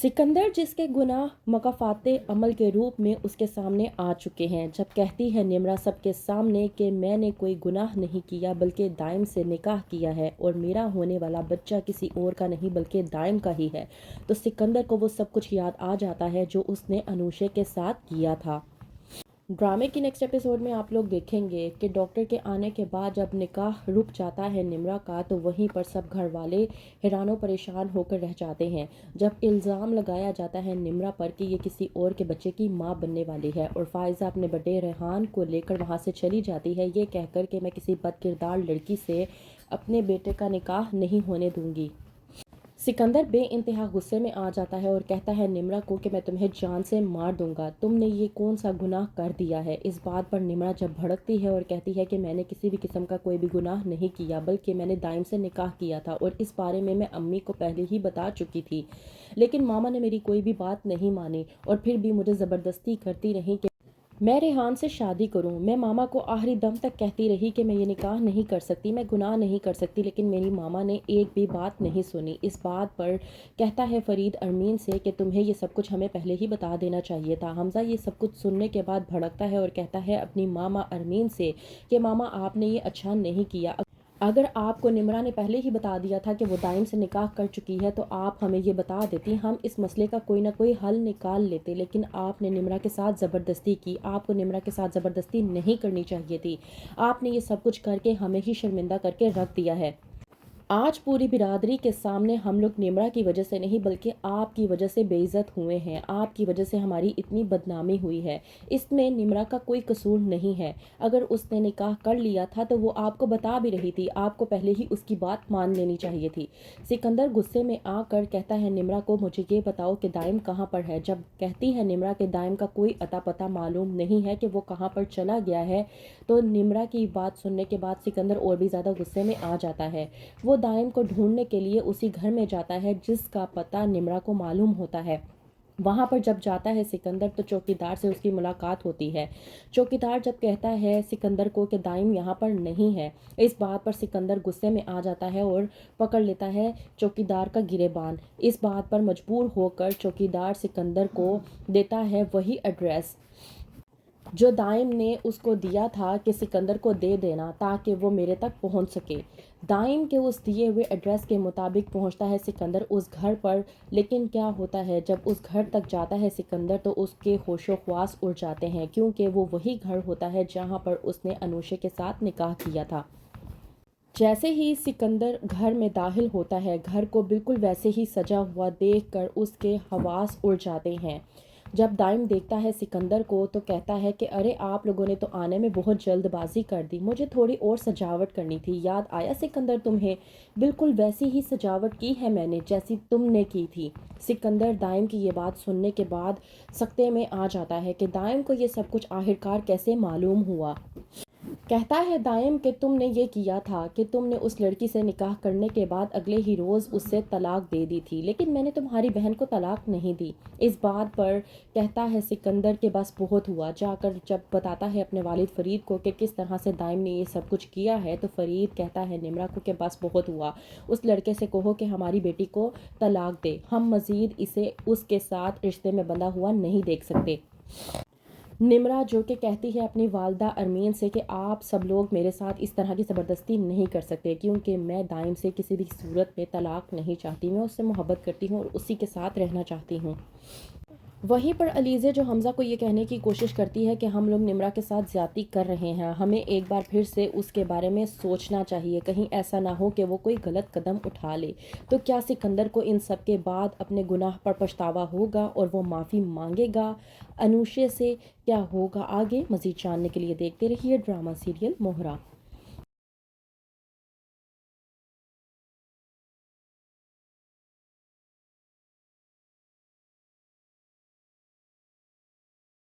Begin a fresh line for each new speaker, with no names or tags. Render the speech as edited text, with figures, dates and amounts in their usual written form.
सिकंदर जिसके गुनाह मकाफाते अमल के रूप में उसके सामने आ चुके हैं। जब कहती है निम्रा सबके सामने कि मैंने कोई गुनाह नहीं किया बल्कि दाइम से निकाह किया है और मेरा होने वाला बच्चा किसी और का नहीं बल्कि दाइम का ही है, तो सिकंदर को वो सब कुछ याद आ जाता है जो उसने अनूशे के साथ किया था। ड्रामे की नेक्स्ट एपिसोड में आप लोग देखेंगे कि डॉक्टर के आने के बाद जब निकाह रुक जाता है निम्रा का, तो वहीं पर सब घर वाले हैरानो परेशान होकर रह जाते हैं जब इल्ज़ाम लगाया जाता है निम्रा पर कि ये किसी और के बच्चे की मां बनने वाली है। और फायजा अपने बड़े रेहान को लेकर वहां से चली जाती है, ये कहकर कि मैं किसी बदकिरदार लड़की से अपने बेटे का निकाह नहीं होने दूंगी। सिकंदर बेइंतहा गुस्से में आ जाता है और कहता है निम्रा को कि मैं तुम्हें जान से मार दूंगा, तुमने ये कौन सा गुनाह कर दिया है। इस बात पर निम्रा जब भड़कती है और कहती है कि मैंने किसी भी किस्म का कोई भी गुनाह नहीं किया बल्कि मैंने दाइम से निकाह किया था और इस बारे में मैं अम्मी को पहले ही बता चुकी थी, लेकिन मामा ने मेरी कोई भी बात नहीं मानी और फिर भी मुझे ज़बरदस्ती करती रही कि मैं रेहान से शादी करूं। मैं मामा को आखिरी दम तक कहती रही कि मैं ये निकाह नहीं कर सकती, मैं गुनाह नहीं कर सकती, लेकिन मेरी मामा ने एक भी बात नहीं सुनी। इस बात पर कहता है फरीद अरमीन से कि तुम्हें ये सब कुछ हमें पहले ही बता देना चाहिए था। हमजा ये सब कुछ सुनने के बाद भड़कता है और कहता है अपनी मामा अरमीन से कि मामा आपने ये अच्छा नहीं किया, अगर आपको निम्रा ने पहले ही बता दिया था कि वो दाइम से निकाह कर चुकी है तो आप हमें ये बता देती, हम इस मसले का कोई ना कोई हल निकाल लेते, लेकिन आपने निम्रा के साथ ज़बरदस्ती की। आपको निम्रा के साथ ज़बरदस्ती नहीं करनी चाहिए थी, आपने ये सब कुछ करके हमें ही शर्मिंदा करके रख दिया है। आज पूरी बिरादरी के सामने हम लोग निम्रा की वजह से नहीं बल्कि आपकी वजह से बेइज्जत हुए हैं, आपकी वजह से हमारी इतनी बदनामी हुई है। इसमें निम्रा का कोई कसूर नहीं है, अगर उसने निकाह कर लिया था तो वो आपको बता भी रही थी, आपको पहले ही उसकी बात मान लेनी चाहिए थी। सिकंदर गुस्से में आकर कहता है निम्रा को मुझे ये बताओ कि दाइम कहाँ पर है। जब कहती है निम्रा के दाइम का कोई अता पता मालूम नहीं है कि वो कहाँ पर चला गया है, तो निम्रा की बात सुनने के बाद सिकंदर और भी ज़्यादा गुस्से में आ जाता है। वो दाइम को ढूंढने के लिए उसी घर में जाता है जिसका पता निम्रा को मालूम होता है। वहां पर जब जाता है सिकंदर तो चौकीदार से उसकी मुलाकात होती है। चौकीदार जब कहता है सिकंदर को कि दाइम यहाँ पर नहीं है, इस बात पर सिकंदर गुस्से में आ जाता है और पकड़ लेता है चौकीदार का गिरेबान। इस बात पर मजबूर होकर चौकीदार सिकंदर को देता है वही एड्रेस जो दाइम ने उसको दिया था कि सिकंदर को दे देना ताकि वो मेरे तक पहुंच सके। दाइम के उस दिए हुए एड्रेस के मुताबिक पहुंचता है सिकंदर उस घर पर, लेकिन क्या होता है जब उस घर तक जाता है सिकंदर तो उसके होशो ख्वास उड़ जाते हैं, क्योंकि वो वही घर होता है जहां पर उसने अनूशे के साथ निकाह किया था। जैसे ही सिकंदर घर में दाखिल होता है, घर को बिल्कुल वैसे ही सजा हुआ देखकर उसके हवास उड़ जाते हैं। जब दाइम देखता है सिकंदर को तो कहता है कि अरे आप लोगों ने तो आने में बहुत जल्दबाजी कर दी, मुझे थोड़ी और सजावट करनी थी। याद आया सिकंदर तुम्हें? बिल्कुल वैसी ही सजावट की है मैंने जैसी तुमने की थी। सिकंदर दाइम की ये बात सुनने के बाद सख्ते में आ जाता है कि दाइम को ये सब कुछ आखिरकार कैसे मालूम हुआ। कहता है दाइम कि तुमने ये किया था कि तुमने उस लड़की से निकाह करने के बाद अगले ही रोज़ उससे तलाक दे दी थी, लेकिन मैंने तुम्हारी बहन को तलाक नहीं दी। इस बात पर कहता है सिकंदर के बस बहुत हुआ। जाकर जब बताता है अपने वालिद फरीद को कि किस तरह से दाइम ने ये सब कुछ किया है, तो फरीद कहता है निम्रा को कि बस बहुत हुआ, उस लड़के से कहो कि हमारी बेटी को तलाक दे, हम मज़ीद इसे उसके साथ रिश्ते में बंधा हुआ नहीं देख सकते। निम्रा जो कि कहती है अपनी वालदा अरमीन से कि आप सब लोग मेरे साथ इस तरह की ज़बरदस्ती नहीं कर सकते, क्योंकि मैं दाइम से किसी भी सूरत में तलाक नहीं चाहती, मैं उससे मोहब्बत करती हूँ और उसी के साथ रहना चाहती हूँ। वहीं पर अलीज़े जो हमज़ा को ये कहने की कोशिश करती है कि हम लोग निम्रा के साथ ज़्यादती कर रहे हैं, हमें एक बार फिर से उसके बारे में सोचना चाहिए, कहीं ऐसा ना हो कि वो कोई गलत कदम उठा ले। तो क्या सिकंदर को इन सब के बाद अपने गुनाह पर पछतावा होगा और वो माफ़ी मांगेगा अनूशे से? क्या होगा आगे, मज़ीद जानने के लिए देखते रहिए ड्रामा सीरियल मोहरा।